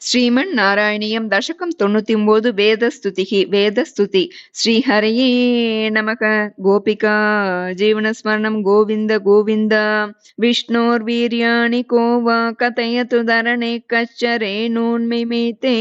శ్రీమన్నారాయణీయం దశకం 99 వేదస్తుతి శ్రీహరయే నమః. గోపికా జీవనస్మరణం గోవింద గోవింద. విష్ణోర్వీర్యాణి కో వా కథయతు ధరణే కశ్చరేణూన్మిమితే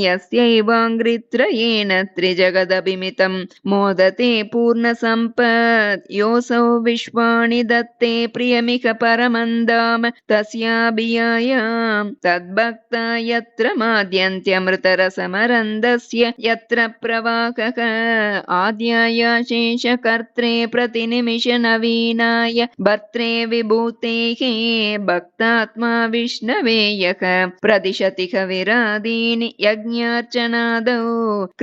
యస్యైవాంఘ్రిత్రయేణ త్రిజగదభిమితం మోదతే పూర్ణసంపత్ యోऽసౌ విశ్వాణి దత్తే ప్రియమిక పరమందామ తస్యాభియాయాం తద్భక్త యత్ర మాద్యంత్యమృతరసమరందస్య యత్ర ప్రవాహః ఆద్యాయ శేషకర్త్రే ప్రతినిమిష నవీనాయ భర్త్రే విభూతేః భక్తాత్మా విష్ణవే యః ప్రదిశతిః విరాదీని యజ్ఞార్చనాదౌ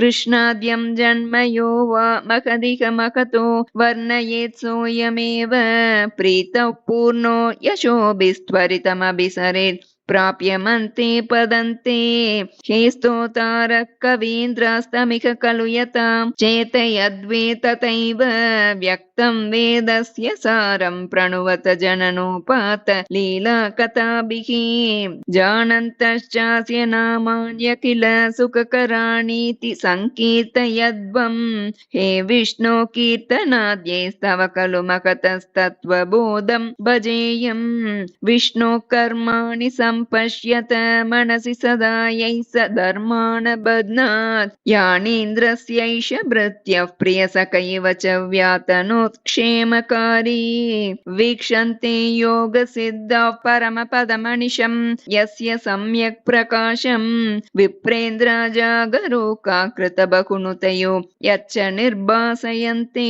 కృష్ణాద్యం జన్మయో వా మఖదిః మఖతో వర్ణయేత్ సోయమేవ ప్రీతః పూర్ణో యశోభిస్త్వరితమభిసరేత్ प्राप्यमन्ते पदन्ते हे स्तोतारः कवीन्द्रास्तमिह खलु यतां चेतयद्वे तथैव व्यक्तं वेदस्य सारं प्रणुवत जननोपात लीलाकथाभिः जानन्तश्चास्य नामान्यखिल सुखकराणीति सङ्कीर्तयद्वं हे विष्णो कीर्तनाद्यैस्तव खलु महतस्तत्त्वबोधं भजेयं विष्णो कर्माणि पश्यत मनसि सदा यै स धर्मान् बध्नात् यानीन्द्रस्यैष भृत्यः प्रियसखैव च व्यातनोत्क्षेमकारी वीक्षन्ते योगसिद्धाः परमपदमनिशं यस्य सम्यक् प्रकाशं विप्रेन्द्र जागरूकाकृतबहुनुतयो यच्च निर्भासयन्ते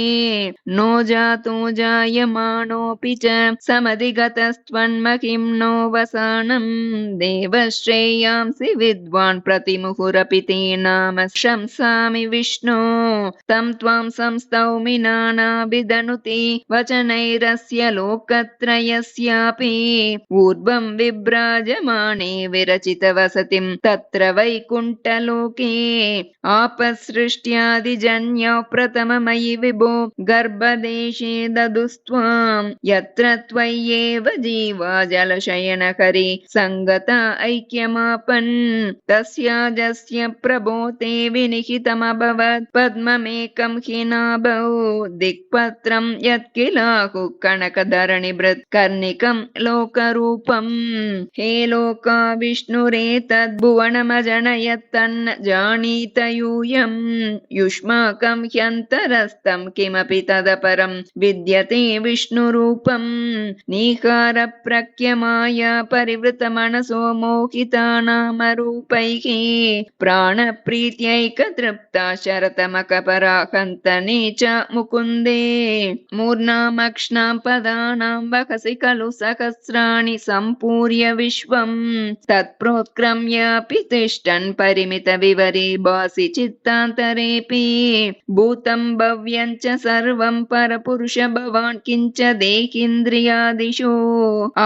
नो जातो जायमानोऽपि च समधिगतस्त्वन्महिं नो वसानं देवश्रेयांसि विद्वान् प्रतिमुहुरपि ते नाम शंसामि विष्णो तं त्वां संस्तौमि नानाविधनुते वचनैरस्य लोकत्रयस्यापि ऊर्ध्वं विभ्राजमाने विरचितवसतिं तत्र वैकुण्ठलोके आपसृष्ट्यादिजन्यौ प्रथममयि विभो गर्भदेशे ददुस्त्वां यत्र त्वय्येव जीवा जलशयनकरी संगता ऐक्यमापन् तस्याजस्य प्रभो ते विनिहितमभवत् पद्ममेकं हि नाभौ दिक्पत्रं यत्किलाहु कनकधरणिभृत् कर्णिकं लोकरूपं हे लोका विष्णुरेतद्भुवनमजनयत्तन्न जानीत यूयं युष्माकं ह्यन्तरस्थं किमपि तदपरं विद्यते विष्णुरूपं नीकारप्रख्यमाया परिवृतमनसो मोहितानामरूपैः प्राणप्रीत्यैकतृप्ता शरतमकपराहन्तने च मुकुन्दे मूर्नामक्ष्णां पदानां वहसि खलु सहस्राणि सम्पूर्य विश्वं तत्प्रोत्क्रम्यापि तिष्ठन् परिमितविवरे भासि चित्तान्तरेऽपि भूतं भव्यं च सर्वं परपुरुष भवान् किञ्च देहीन्द्रियादिषु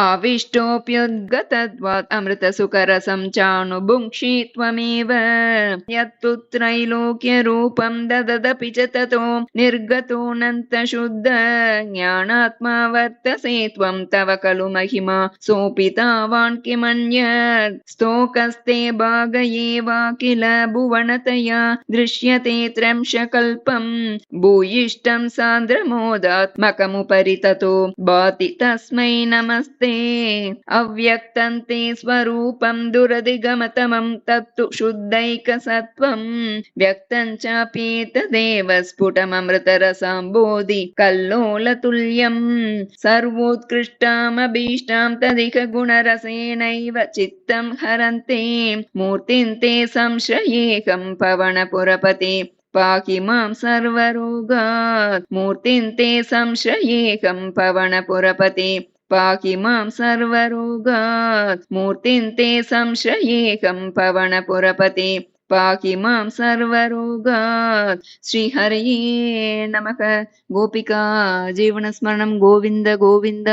आविष्टोऽप्युद्गतत्वात् अमृतसुखरसं चानुभुङ्क्षि त्वमेव यत्तु त्रैलोक्यरूपं दददपि च ततो निर्गतोऽनन्तशुद्ध ज्ञानात्मा वर्तसे त्वं तव खलु महिमा सोऽपितावान् किमन्यत् स्तोकस्ते भागये वा किल भुवनतया दृश्यते त्र्यंशकल्पं भूयिष्ठं सान्द्रमोदात्मकमुपरि ततो भाति तस्मै नमस्ते अव्यक्तं ते स्वरूपं दुरधिगमतमं तत्तु शुद्धैकसत्त्वं व्यक्तं चाप्येतदेव स्फुटममृतरसाम्बोधि कल्लोलतुल्यं सर्वोत्कृष्टामभीष्टां तदिह गुणरसेनैव चित्तं हरन्ते मूर्तिं ते संश्रयेऽहं पवनपुरपते पाहि मां सर्वरोगात् मूर्तिं ते संश्रयेऽहं पवनपुरपते पाहि मां सर्वरोगात् मूर्तिं ते संश्रयेऽहं पवनपुरपते पाहि मां सर्वरोगात् श्रीहरये नमः. गोपिका जीवनस्मरणं गोविन्द गोविन्द.